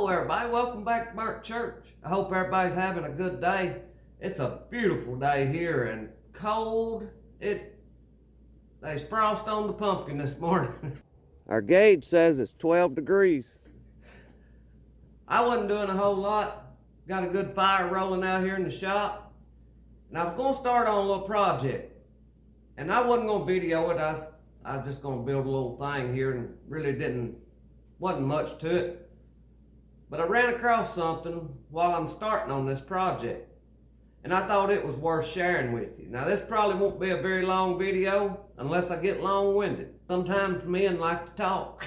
Hello everybody, welcome back to Burnt Church. I hope everybody's having a good day. It's a beautiful day here and cold. There's frost on the pumpkin this morning. Our gauge says it's 12 degrees. I wasn't doing a whole lot. Got a good fire rolling out here in the shop. And I was going to start on a little project. And I wasn't going to video it. I was just going to build a little thing here and really wasn't much to it. But I ran across something while I'm starting on this project, and I thought it was worth sharing with you. Now this probably won't be a very long video unless I get long-winded. Sometimes men like to talk.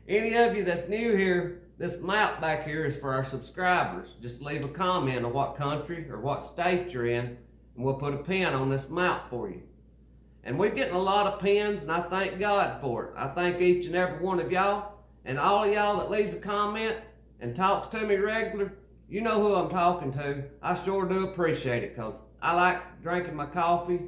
Any of you that's new here, this map back here is for our subscribers. Just leave a comment of what country or what state you're in, and we'll put a pin on this map for you. And we're getting a lot of pins, and I thank God for it. I thank each and every one of y'all. And all of y'all that leaves a comment and talks to me regular, you know who I'm talking to. I sure do appreciate it because I like drinking my coffee,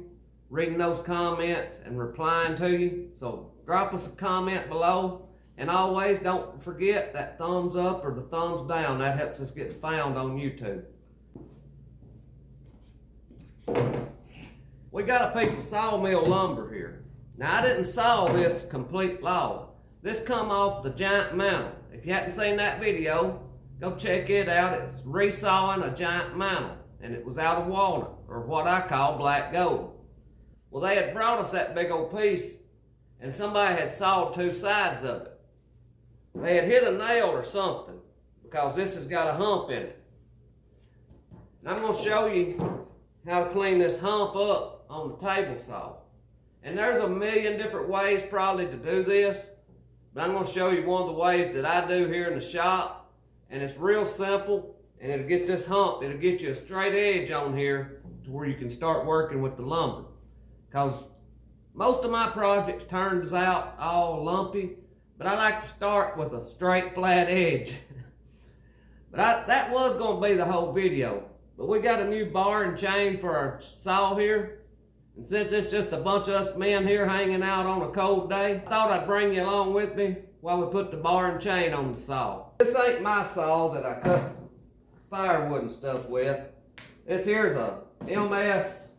reading those comments, and replying to you. So drop us a comment below. And always don't forget that thumbs up or the thumbs down. That helps us get found on YouTube. We got a piece of sawmill lumber here. Now I didn't saw this complete log. This come off the giant mantle. If you hadn't seen that video, go check it out. It's resawing a giant mantle, and it was out of walnut, or what I call black gold. Well, they had brought us that big old piece, and somebody had sawed two sides of it. They had hit a nail or something, because this has got a hump in it. And I'm going to show you how to clean this hump up on the table saw. And there's a million different ways probably to do this. But I'm going to show you one of the ways that I do here in the shop. And it's real simple. And it'll get this hump. It'll get you a straight edge on here to where you can start working with the lumber. Because most of my projects turns out all lumpy. But I like to start with a straight flat edge. But that was going to be the whole video. But we got a new bar and chain for our saw here. And since it's just a bunch of us men here hanging out on a cold day, I thought I'd bring you along with me while we put the bar and chain on the saw. This ain't my saw that I cut firewood and stuff with. This here's a MS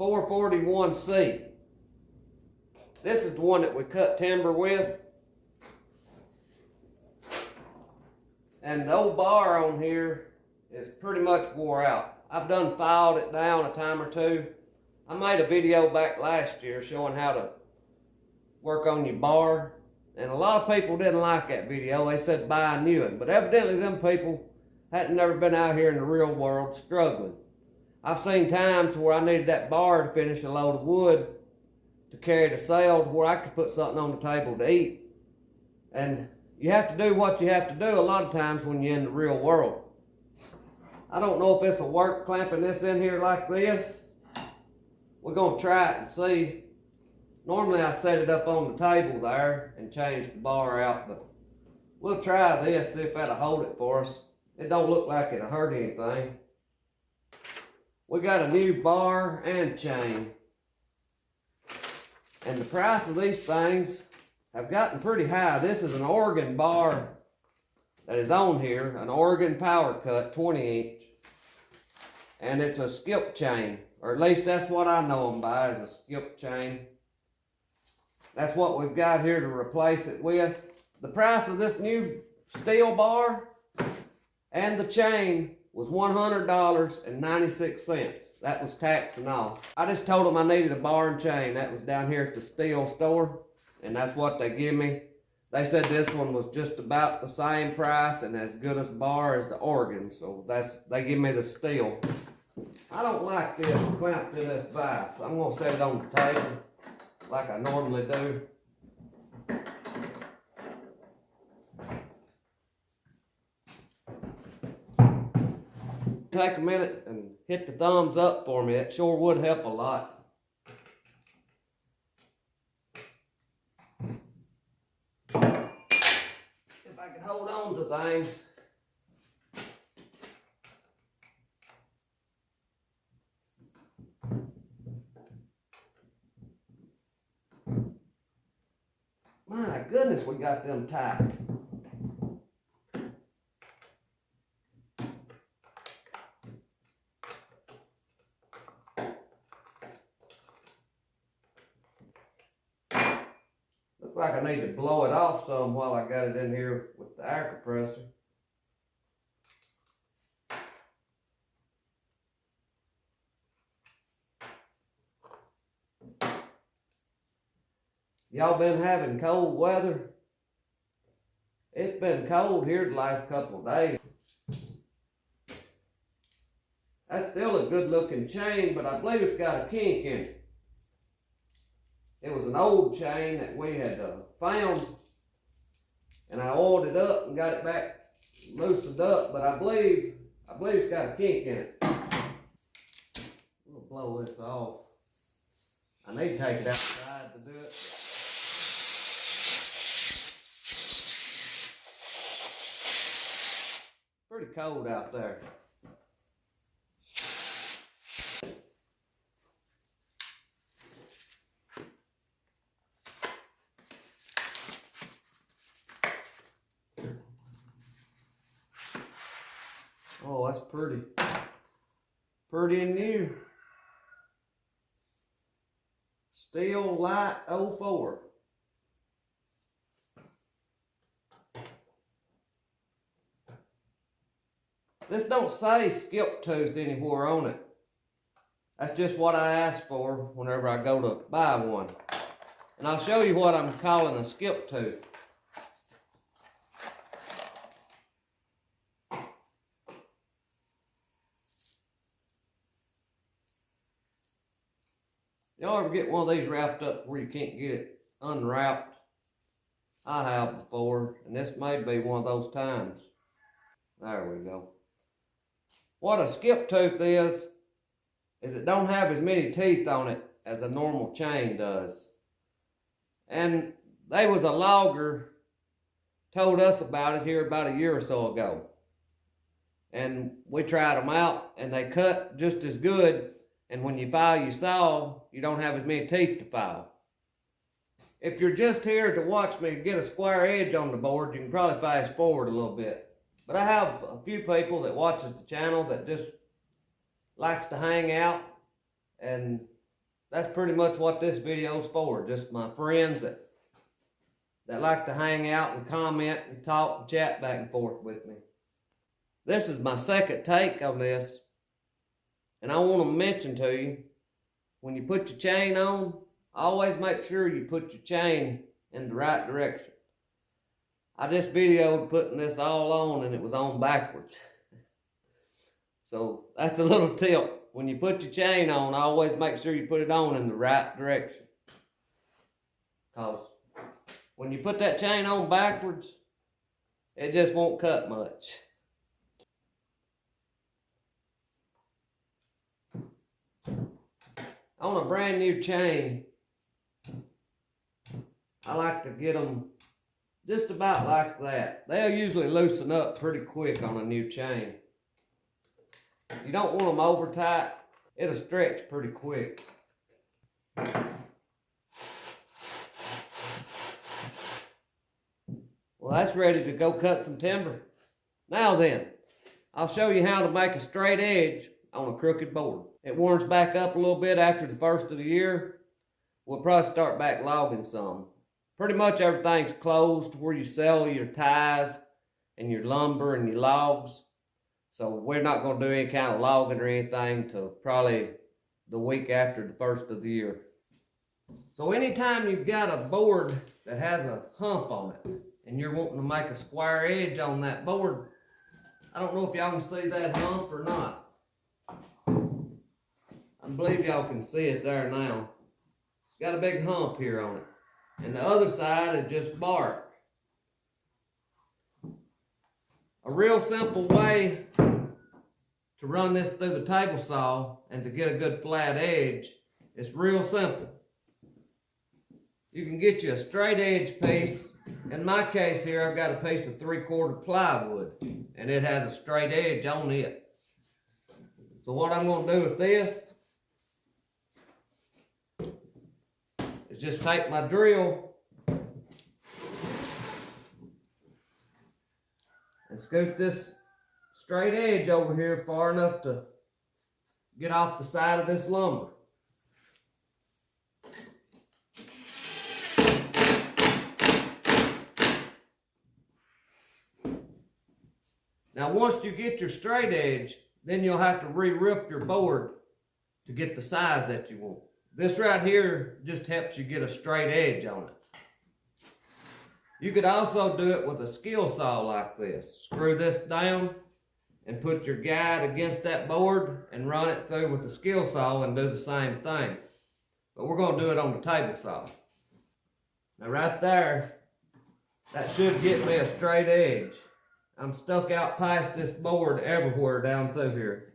441C. This is the one that we cut timber with. And the old bar on here is pretty much wore out. I've done filed it down a time or two. I made a video back last year showing how to work on your bar. And a lot of people didn't like that video. They said buy a new one. But evidently them people hadn't never been out here in the real world struggling. I've seen times where I needed that bar to finish a load of wood to carry to sale to where I could put something on the table to eat. And you have to do what you have to do a lot of times when you're in the real world. I don't know if this will work clamping this in here like this. We're going to try it and see. Normally I set it up on the table there and change the bar out, but we'll try this, see if that'll hold it for us. It don't look like it'll hurt anything. We got a new bar and chain. And the price of these things have gotten pretty high. This is an Oregon bar that is on here, an Oregon power cut 20-inch. And it's a skip chain, or at least that's what I know them by, is a skip chain. That's what we've got here to replace it with. The price of this new steel bar and the chain was $100.96. That was tax and all. I just told them I needed a bar and chain. That was down here at the steel store, and that's what they give me. They said this one was just about the same price and as good as the bar as the Oregon, so they give me the steel. I don't like this clamped to this vise, so I'm going to set it on the table like I normally do. Take a minute and hit the thumbs up for me. It sure would help a lot. If I could hold on to things. My goodness, we got them tight. like I need to blow it off some while I got it in here with the air compressor. Y'all been having cold weather? It's been cold here the last couple of days. That's still a good looking chain, but I believe it's got a kink in it. It was an old chain that we had found, and I oiled it up and got it back loosened up, but I believe it's got a kink in it. We'll blow this off. I need to take it outside to do it. Pretty cold out there. Oh, that's pretty. Pretty and new. Stihl Light 04. This don't say skip tooth anywhere on it. That's just what I asked for whenever I go to buy one. And I'll show you what I'm calling a skip tooth. Y'all ever get one of these wrapped up where you can't get it unwrapped? I have before, and this may be one of those times. There we go. What a skip tooth is it don't have as many teeth on it as a normal chain does. And they was a logger told us about it here about a year or so ago. And we tried them out, and they cut just as good. And when you file your saw, you don't have as many teeth to file. If you're just here to watch me get a square edge on the board, you can probably fast forward a little bit. But I have a few people that watches the channel that just likes to hang out. And that's pretty much what this video is for. Just my friends that like to hang out and comment and talk and chat back and forth with me. This is my second take on this. And I want to mention to you, when you put your chain on, always make sure you put your chain in the right direction. I just videoed putting this all on and it was on backwards. So that's a little tip. When you put your chain on, always make sure you put it on in the right direction. Because when you put that chain on backwards, it just won't cut much. On a brand new chain, I like to get them just about like that. They'll usually loosen up pretty quick on a new chain. You don't want them over tight. It'll stretch pretty quick. Well, that's ready to go cut some timber. Now then, I'll show you how to make a straight edge on a crooked board. It warms back up a little bit after the first of the year. We'll probably start back logging some. Pretty much everything's closed where you sell your ties and your lumber and your logs. So we're not going to do any kind of logging or anything till probably the week after the first of the year. So anytime you've got a board that has a hump on it and you're wanting to make a square edge on that board, I don't know if y'all can see that hump or not. I believe y'all can see it there now. It's got a big hump here on it. And the other side is just bark. A real simple way to run this through the table saw and to get a good flat edge is real simple. You can get you a straight edge piece. In my case here, I've got a piece of 3/4 plywood and it has a straight edge on it. So what I'm going to do with this is just take my drill and scoop this straight edge over here far enough to get off the side of this lumber. Now once you get your straight edge, then you'll have to re-rip your board to get the size that you want. This right here just helps you get a straight edge on it. You could also do it with a skill saw like this. Screw this down and put your guide against that board and run it through with the skill saw and do the same thing. But we're going to do it on the table saw. Now right there, that should get me a straight edge. I'm stuck out past this board everywhere down through here.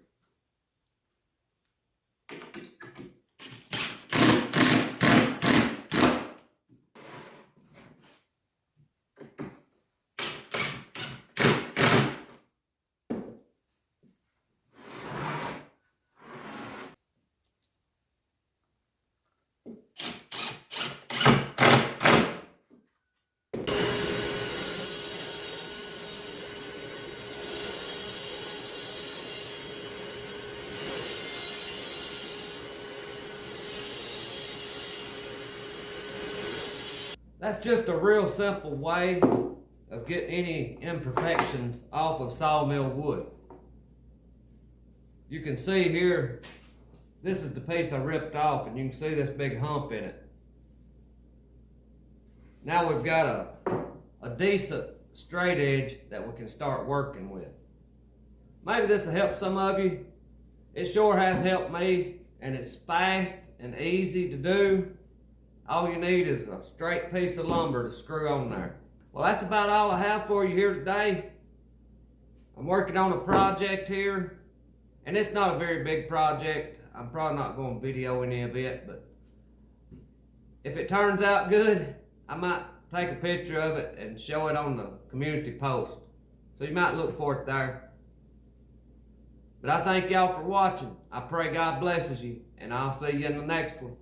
That's just a real simple way of getting any imperfections off of sawmill wood. You can see here, this is the piece I ripped off, and you can see this big hump in it. Now we've got a decent straight edge that we can start working with. Maybe this will help some of you. It sure has helped me, and it's fast and easy to do. All you need is a straight piece of lumber to screw on there. Well, that's about all I have for you here today. I'm working on a project here, and it's not a very big project. I'm probably not going to video any of it, but if it turns out good, I might take a picture of it and show it on the community post. So you might look for it there. But I thank y'all for watching. I pray God blesses you, and I'll see you in the next one.